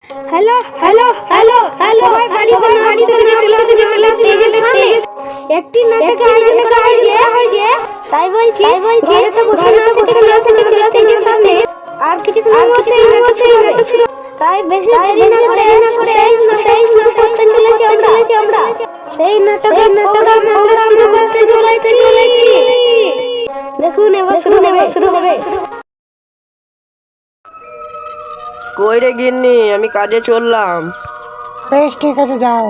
Hello hello hello hello সবাই বাড়ি একটি নাটক আয়োজন করা হয়েছে তাই বলছি ঘরে তো বসে না স্টেজের সামনে আর কিছুক্ষণ মধ্যে নাটক শুরু হবে তাই বেশি দেরি না করে সেই শুরু করতে চলেছি আমরা সেই নাটকের প্রোগ্রাম আমরা শুরু করতে চলেছি দেখুন এবার শুরু হবে কই রে গিন্নি, আমি কাজে চললাম। বেশ ঠিক আছে, যাও।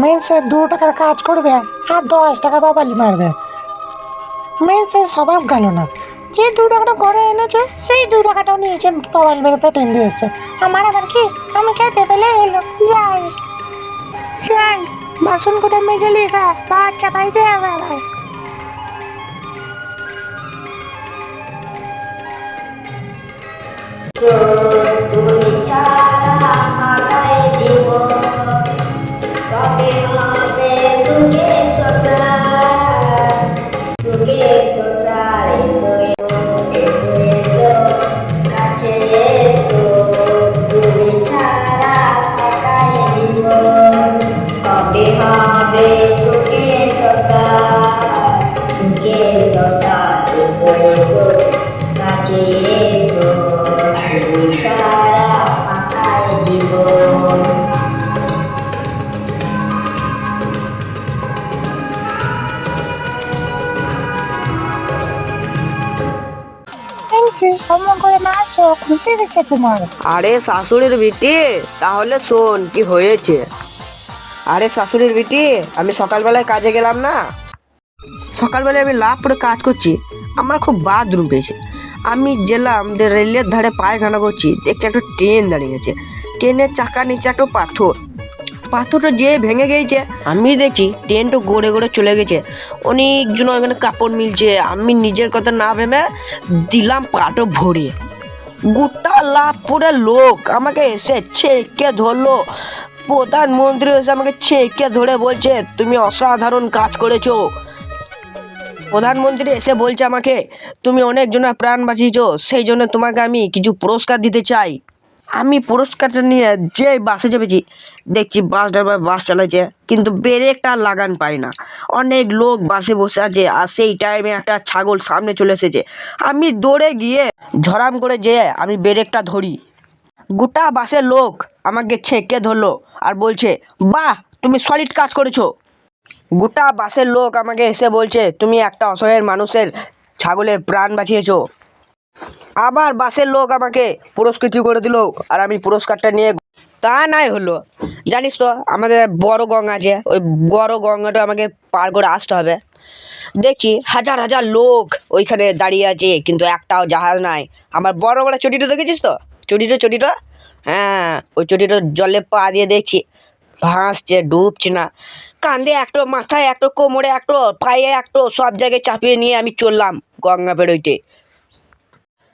মেন্সে 2 টাকার কাজ করবে আর 10 টাকার বাবালি মারবে। মেন্সের স্বভাব গেল না, যে 2 টাকাটা ঘরে এনেছে সেই 2 টাকাটাও নিয়েছে, বাবাল মেরে পেটে দিয়ে এসছে। আমার আবার কি, আমি খেতে পেলেই হলো। যাই বাসন কোটা মেজে লেখা বাচ্চা পাইতে হবে আবার। তুমি ছাড়া আমায় জীবন কবে হবে সুখের সংসার এসো এসো কাছে এসো তুমি ছাড়া আমায় জীবন কবে হবে সুখের সংসার এসো এসো কাছে এসো তুমি ছাড়া আমায় জীবন। অমন করে নাচো, খুশি গেছে তোমার? আরে শাশুড়ির বিটি, তাহলে শোন কি হয়েছে। আরে শাশুড়ির বিটি, আমি সকালবেলায় কাজে গেলাম না, সকালবেলায় আমি লাভ করে কাজ করছি, আমার খুব বাথরুম পেয়েছে। আমি গেলাম যে রেলের ধারে পায়খানা করছি, দেখছি একটা ট্রেন দাঁড়িয়ে গেছে, ট্রেনের চাকার নিচে একটা পাথরটা যে ভেঙে গিয়েছে। আমি দেখছি ট্রেনটা গড়ে গড়ে চলে গেছে, অনেকজন ওখানে কাপড় মিলছে। আমি নিজের কথা না ভেবে দিলাম পাটো ভরে, গোটা লাভ পরে লোক আমাকে এসে ছেঁকে ধরলো। প্রধানমন্ত্রী এসে আমাকে ছেঁকে ধরে বলছে তুমি অসাধারণ কাজ করেছো। প্রধানমন্ত্রী এসে বলছে আমাকে তুমি অনেকজনের প্রাণ বাঁচিয়েছো, সেই জন্য তোমাকে আমি কিছু পুরস্কার দিতে চাই। আমি পুরস্কারটা নিয়ে যে বাসে চেপেছি, দেখছি বাস ড্রাইভার বাস চালাচ্ছে কিন্তু ব্রেকটা লাগান পায় না। অনেক লোক বাসে বসে আছে, আর সেই টাইমে একটা ছাগল সামনে চলে এসেছে। আমি দৌড়ে গিয়ে ঝরাম করে যেয়ে আমি ব্রেকটা ধরি, গোটা বাসের লোক আমাকে ছেঁকে ধরলো আর বলছে বাহ তুমি সলিড কাজ করেছো। গোটা বাসের লোক আমাকে এসে বলছে তুমি একটা অসহায় মানুষের ছাগলের প্রাণ বাঁচিয়েছো। আবার বাসের লোক আমাকে পুরস্কৃত করে দিল, আর আমি পুরস্কারটা নিয়ে তা নাই হলো। জানিস তো আমাদের বড় গঙ্গা আছে, ওই বড় গঙ্গাটা আমাকে পার করে আসতে হবে। দেখছি হাজার হাজার লোক ওইখানে দাঁড়িয়ে আছে, কিন্তু একটাও জাহাজ নাই। আমার বড় বড় চটিটা দেখেছিস তো, চটিটা হ্যাঁ, ওই চটিটা জলে পা দিয়ে দেখছি ভাসছে, ডুবছে না। কান্দে একটো, মাথায় একটো, কোমরে একটো, পায়ে একটো, সব জায়গায় চাপিয়ে নিয়ে আমি চললাম গঙ্গা পেরোইতে।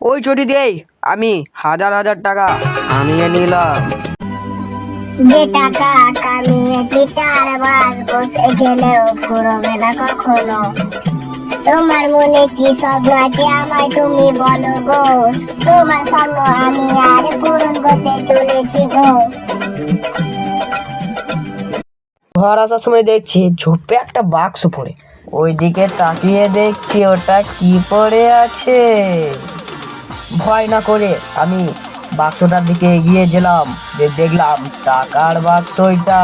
ওই চটি দিয়েই আমি হাজার হাজার টাকা কামিয়ে নিলাম। যে টাকা কামিয়েছি 4 মাস বসে গেলেও ফুরবে না কখনো। তোমার মনে কি স্বপ্ন আছে আমায় তুমি বলো গো, তোমার স্বপ্ন আমি আর পূরণ করতে চলেছি গো। ঘর আসার সময় দেখছি ঝোপে একটা বাক্স পড়ে, ওইদিকে তাকিয়ে দেখছি ওটা কি পড়ে আছে। ভয় না করে আমি বাক্সটার দিকে এগিয়ে গেলাম, যে দেখলাম টাকার বাক্স ওইটা।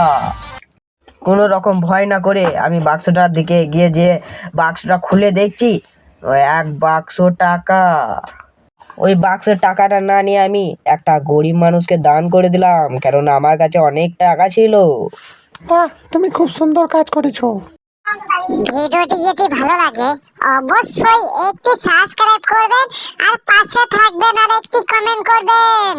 কোনো রকম ভয় না করে আমি বাক্সটার দিকে এগিয়ে যেয়ে বাক্সটা খুলে দেখছি ওই 1 বাক্স টাকা। ওই বাক্সের টাকাটা না নিয়ে আমি একটা গরিব মানুষকে দান করে দিলাম, কারণ আমার কাছে অনেক টাকা ছিল। বাহ, তুমি খুব সুন্দর কাজ করেছো। ভিডিওটি যদি ভালো লাগে অবশ্যই একটি সাবস্ক্রাইব করবেন আর পাশে থাকবেন আর একটি কমেন্ট করবেন।